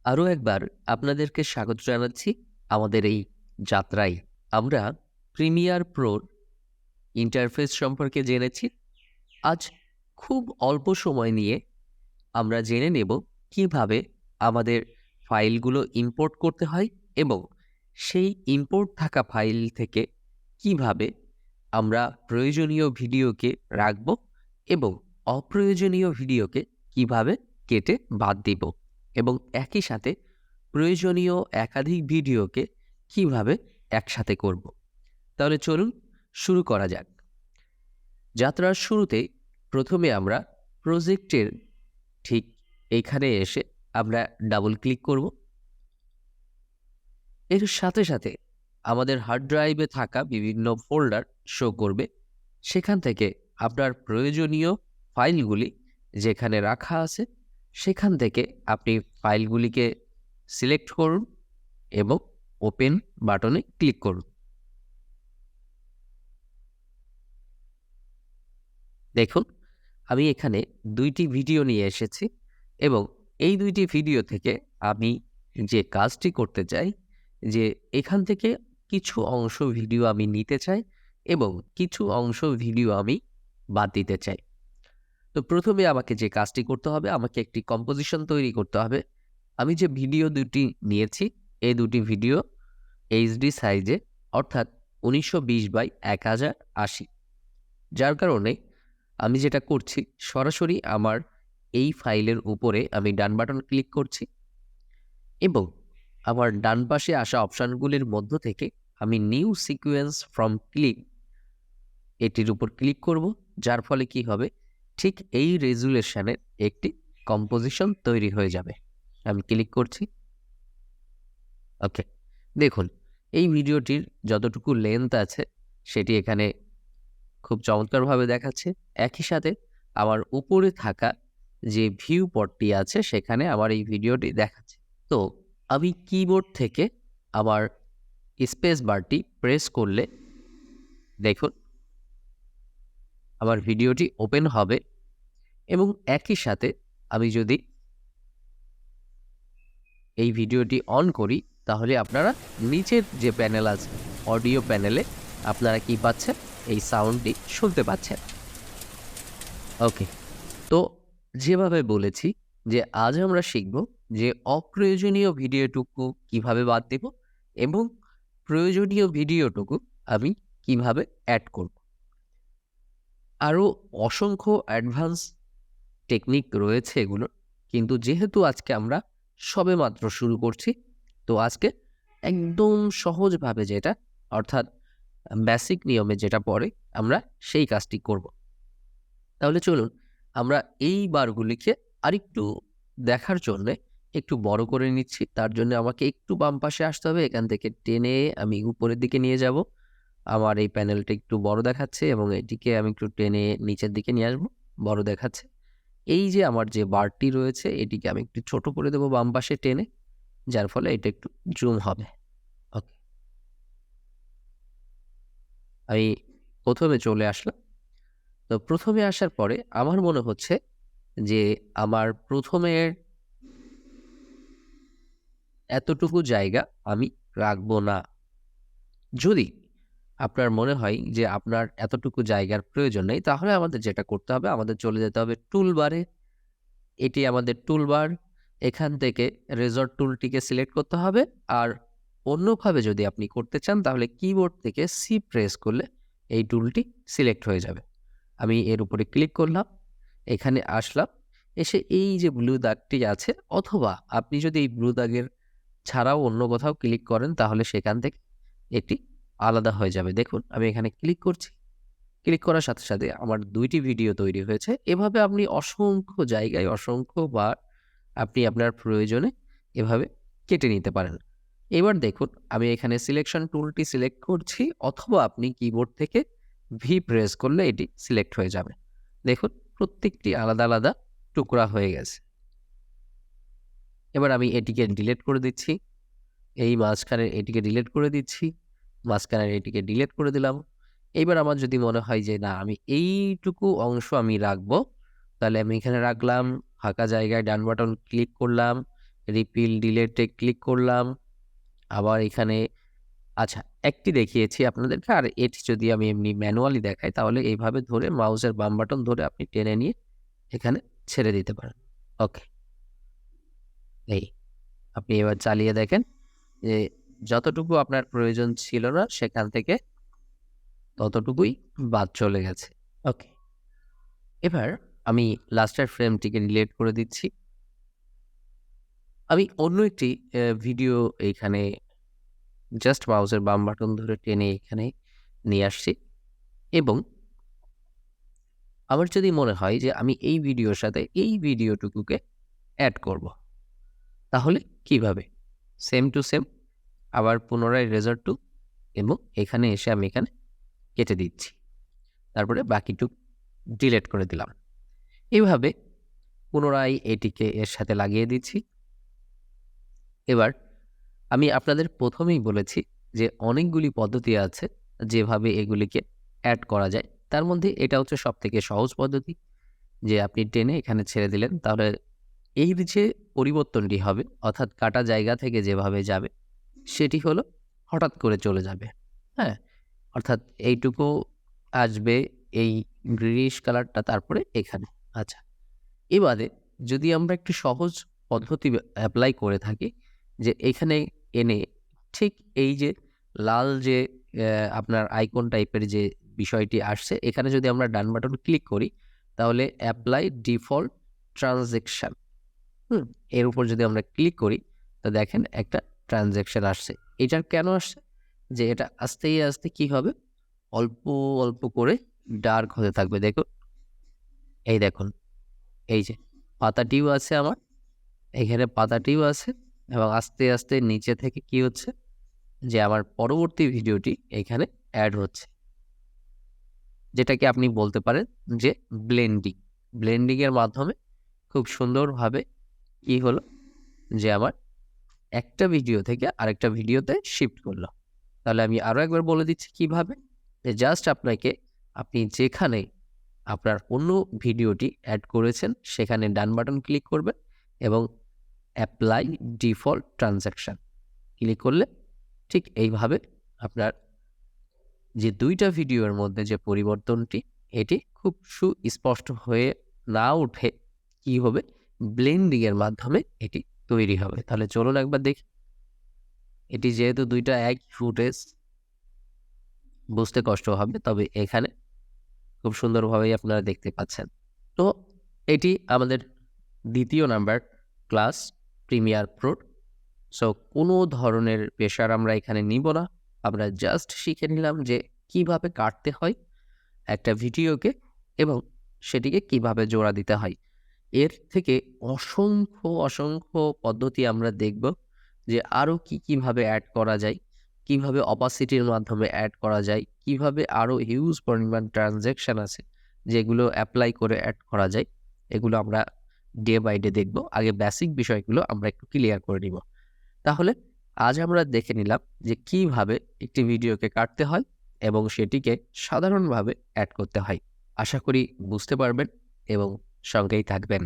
আরও একবার আপনাদেরকে স্বাগত জানাচ্ছি আমাদের এই যাত্রায়। আমরা প্রিমিয়ার প্রোর ইন্টারফেস সম্পর্কে জেনেছি। আজ খুব অল্প সময় নিয়ে আমরা জেনে নেব কিভাবে আমাদের ফাইলগুলো ইম্পোর্ট করতে হয় এবং সেই ইম্পোর্ট থাকা ফাইল থেকে কিভাবে আমরা প্রয়োজনীয় ভিডিওকে রাখব এবং অপ্রয়োজনীয় ভিডিওকে কিভাবে কেটে বাদ দিব এবং একই সাথে প্রয়োজনীয় একাধিক ভিডিওকে কিভাবে একসাথে করব। তাহলে চলুন শুরু করা যাক। যাত্রার শুরুতে প্রথমে আমরা প্রজেক্টের ঠিক এইখানে এসে আমরা ডাবল ক্লিক করব। এর সাথে সাথে আমাদের হার্ড ড্রাইভে থাকা বিভিন্ন ফোল্ডার শো করবে। সেখান থেকে আপনার প্রয়োজনীয় ফাইলগুলি যেখানে রাখা আছে সেখান থেকে আপনি ফাইলগুলিকে সিলেক্ট করুন এবং ওপেন বাটনে ক্লিক করুন। দেখুন, আমি এখানে দুইটি ভিডিও নিয়ে এসেছি এবং এই দুইটি ভিডিও থেকে আমি যে কাজটি করতে চাই যে এখান থেকে কিছু অংশ ভিডিও আমি নিতে চাই এবং কিছু অংশ ভিডিও আমি বাদ দিতে চাই। তো প্রথমে আমাকে যে কাজটি করতে হবে, আমাকে একটি কম্পোজিশন তৈরি করতে হবে। আমি যে ভিডিও দুটি নিয়েছি এই দুটি ভিডিও এইচডি সাইজে, অর্থাৎ 1920x1080, যার কারণে আমি যেটা করছি সরাসরি আমার এই ফাইলের উপরে আমি ডান বাটন ক্লিক করছি এবং আমার ডান পাশে আসা অপশানগুলির মধ্য থেকে আমি নিউ সিকোয়েন্স ফ্রম ক্লিক এটির উপর ক্লিক করব, যার ফলে কি হবে, ঠিক এই রেজুলেশনের একটি কম্পোজিশন তৈরি হয়ে যাবে। আমি ক্লিক করছি। ওকে, দেখুন এই ভিডিওটির যতটুকু লেন্থ আছে সেটি এখানে খুব চমৎকারভাবে দেখাচ্ছে। একই সাথে আমার উপরে থাকা যে ভিউ পটটি আছে সেখানে আমার এই ভিডিওটি দেখাচ্ছে। তো আমি কিবোর্ড থেকে আমার স্পেস বারটি প্রেস করলে দেখুন আমার ভিডিওটি ওপেন হবে এবং একই সাথে আমি যদি এই ভিডিওটি অন করি তাহলে আপনারা নিচের যে প্যানেল আছে অডিও প্যানেলে আপনারা কি পাচ্ছেন, এই সাউন্ডটি শুনতে পাচ্ছেন। ওকে, তো যেভাবে বলেছি যে আজ আমরা শিখব যে অপ্রয়োজনীয় ভিডিওটুকু কিভাবে বাদ দেব এবং প্রয়োজনীয় ভিডিওটুকু আমি কিভাবে অ্যাড করব। আরও অসংখ্য অ্যাডভান্স টেকনিক রয়েছে এগুলো, কিন্তু যেহেতু আজকে আমরা সবেমাত্র শুরু করছি তো আজকে একদম সহজভাবে যেটা, অর্থাৎ বেসিক নিয়মে যেটা পড়ে আমরা সেই কাজটি করব। তাহলে চলুন আমরা এই বারগুলিকে আরেকটু দেখার জন্য একটু বড় করে নিচ্ছি। তার জন্য আমাকে একটু বাম পাশে আসতে হবে, এখান থেকে টেনে আমি উপরের দিকে নিয়ে যাব। আমার এই প্যানেলটা একটু বড় দেখাচ্ছে এবং এটিকে আমি একটু টেনে নিচের দিকে নিয়ে আসবো, বড় দেখাচ্ছে। এই যে আমার যে বারটি রয়েছে এটিকে আমি একটু ছোট করে দেবো বাম পাশে টেনে, যার ফলে এটা একটু জুম হবে। ওকে, আমি প্রথমে চলে আসলাম। তো প্রথমে আসার পরে আমার মনে হচ্ছে যে আমার প্রথমের এতটুকু জায়গা আমি রাখবো না। যদি আপনার মনে হয় যে আপনার এতটুকু জায়গার প্রয়োজন নেই তাহলে আমাদের যেটা করতে হবে, আমাদের চলে যেতে হবে টুলবারে। এটি আমাদের টুলবার। এখান থেকে রেজর্ট টুলটিকে সিলেক্ট করতে হবে। আর অন্যভাবে যদি আপনি করতে চান তাহলে কিবোর্ড থেকে সি প্রেস করলে এই টুলটি সিলেক্ট হয়ে যাবে। আমি এর উপরে ক্লিক করলাম, এখানে আসলাম, এসে এই যে ব্লু দাগটি আছে, অথবা আপনি যদি এই ব্লু দাগের ছাড়াও অন্য কোথাও ক্লিক করেন তাহলে সেখান থেকে এটি আলাদা হয়ে যাবে। দেখুন আমি এখানে ক্লিক করছি, ক্লিক করার সাথে সাথে আমার দুইটি ভিডিও তৈরি হয়েছে। এভাবে আপনি অসংখ্য জায়গায় অসংখ্যবার আপনি আপনার প্রয়োজনে এভাবে কেটে নিতে পারেন। এবার দেখুন আমি এখানে সিলেকশন টুলটি সিলেক্ট করছি, অথবা আপনি কিবোর্ড থেকে ভি প্রেস করলে এটি সিলেক্ট হয়ে যাবে। দেখুন প্রত্যেকটি আলাদা আলাদা টুকরা হয়ে গেছে। এবার আমি এটিকে ডিলিট করে দিচ্ছি, এই মাঝখানের এটিকে ডিলিট করে দিচ্ছি, মাঝখানের এটিকে ডিলিট করে দিলাম। এইবার আমার যদি মনে হয় যে না আমি এইটুকু অংশ আমি রাখবো, তাহলে আমি এখানে রাখলাম, ফাঁকা জায়গায় ডান বাটন ক্লিক করলাম, রিপিল ডিলেটে ক্লিক করলাম, আবার এখানে আচ্ছা একটি দেখিয়েছি আপনাদেরকে, আর এটি যদি আমি এমনি ম্যানুয়ালি দেখাই তাহলে এইভাবে ধরে মাউসের বাম বাটন ধরে আপনি টেনে নিয়ে এখানে ছেড়ে দিতে পারেন। ওকে, এই আপনি এবার চালিয়ে দেখেন যে যতটুকু আপনার প্রয়োজন ছিল না সেখান থেকে ততটুকুই বাদ চলে গেছে। ওকে, এবার আমি লাস্টের ফ্রেমটিকে ডিলিট করে দিচ্ছি। আমি অন্য একটি ভিডিও এইখানে জাস্ট মাউসের বাম বাটন ধরে টেনে এখানে নিয়ে আসছি, এবং আমার যদি মনে হয় যে আমি এই ভিডিওর সাথে এই ভিডিওটুকুকে অ্যাড করব, তাহলে কিভাবে? সেম টু সেম আবার পুনরায় রেজার টু, এবং এখানে এসে আমি এখানে কেটে দিচ্ছি, তারপরে বাকিটুকু ডিলিট করে দিলাম। এইভাবে পুনরায় এটিকে এর সাথে লাগিয়ে দিচ্ছি। এবার আমি আপনাদের প্রথমেই বলেছি যে অনেকগুলি পদ্ধতি আছে যেভাবে এগুলিকে অ্যাড করা যায়, তার মধ্যে এটা হচ্ছে সবথেকে সহজ পদ্ধতি, যে আপনি টেনে এখানে ছেড়ে দিলেন, তাহলে এই যে পরিবর্তনটি হবে অর্থাৎ কাটা জায়গা থেকে যেভাবে যাবে সেটি হলো হঠাৎ করে চলে যাবে। হ্যাঁ, অর্থাৎ এইটুকু আসবে, এই গ্রিনিশ কালারটা তারপরে এখানে। আচ্ছা, এবারে যদি আমরা একটু সহজ পদ্ধতি অ্যাপ্লাই করে থাকি, যে এখানে এনে ঠিক এই যে লাল যে আপনার আইকন টাইপের যে বিষয়টি আসছে, এখানে যদি আমরা ডান বাটন ক্লিক করি তাহলে অ্যাপ্লাই ডিফল্ট ট্রানজেকশন, এর উপর যদি আমরা ক্লিক করি তো দেখেন একটা ট্রানজ্যাকশন আসছে। এটার কেন আসছে? যে এটা আস্তে আস্তে কি হবে, অল্প অল্প করে ডার্ক হতে থাকবে। দেখুন, এই দেখুন, এই যে পাতাটিও আছে আমার এখানে, পাতাটিও আছে, এবং আস্তে আস্তে নিচে থেকে কি হচ্ছে যে আমার পরবর্তী ভিডিওটি এখানে অ্যাড হচ্ছে, যেটাকে আপনি বলতে পারেন যে ব্লেন্ডিং। ব্লেন্ডিংয়ের মাধ্যমে খুব সুন্দরভাবে কি হলো যে আমার একটা ভিডিও থেকে আরেকটা ভিডিওতে শিফট করলো। তাহলে আমি আরও একবার বলে দিচ্ছি কিভাবে, যে জাস্ট আপনি যেখানে আপনার অন্য ভিডিওটি অ্যাড করেছেন সেখানে ডান বাটন ক্লিক করবেন এবং অ্যাপ্লাই ডিফল্ট ট্রানজ্যাকশন ক্লিক করলে ঠিক এইভাবে আপনার যে দুইটা ভিডিওর মধ্যে যে পরিবর্তনটি এটি খুব সুস্পষ্ট হয়ে না উঠে কি হবে, ব্লেন্ডিংয়ের মাধ্যমে এটি তৈরি হবে। তাহলে চলুন একবার দেখি। এটি যেহেতু দুইটা এক ফুটেজ, বুঝতে কষ্ট হবে, তবে এখানে খুব সুন্দরভাবেই আপনারা দেখতে পাচ্ছেন। তো এটি আমাদের দ্বিতীয় number class Premiere Pro. So কোনো ধরনের প্রেশার আমরা এখানে নিব না, আমরা জাস্ট শিখে নিলাম যে কিভাবে কাটতে হয় একটা ভিডিওকে এবং সেটিকে কিভাবে জোড়া দিতে হয়। এর থেকে অসংখ্য অসংখ্য পদ্ধতি আমরা দেখব, যে আরও কীভাবে অ্যাড করা যায়, কিভাবে অপাসিটির মাধ্যমে অ্যাড করা যায়, কিভাবে আরও হিউজ পরিমাণ ট্রানজ্যাকশান আছে যেগুলো অ্যাপ্লাই করে অ্যাড করা যায়। এগুলো আমরা ডে বাই ডে দেখব। আগে বেসিক বিষয়গুলো আমরা একটু ক্লিয়ার করে নিব। তাহলে আজ আমরা দেখে নিলাম যে কিভাবে একটি ভিডিওকে কাটতে হয় এবং সেটিকে সাধারণভাবে অ্যাড করতে হয়। আশা করি বুঝতে পারবেন এবং সঙ্গেই থাকবেন।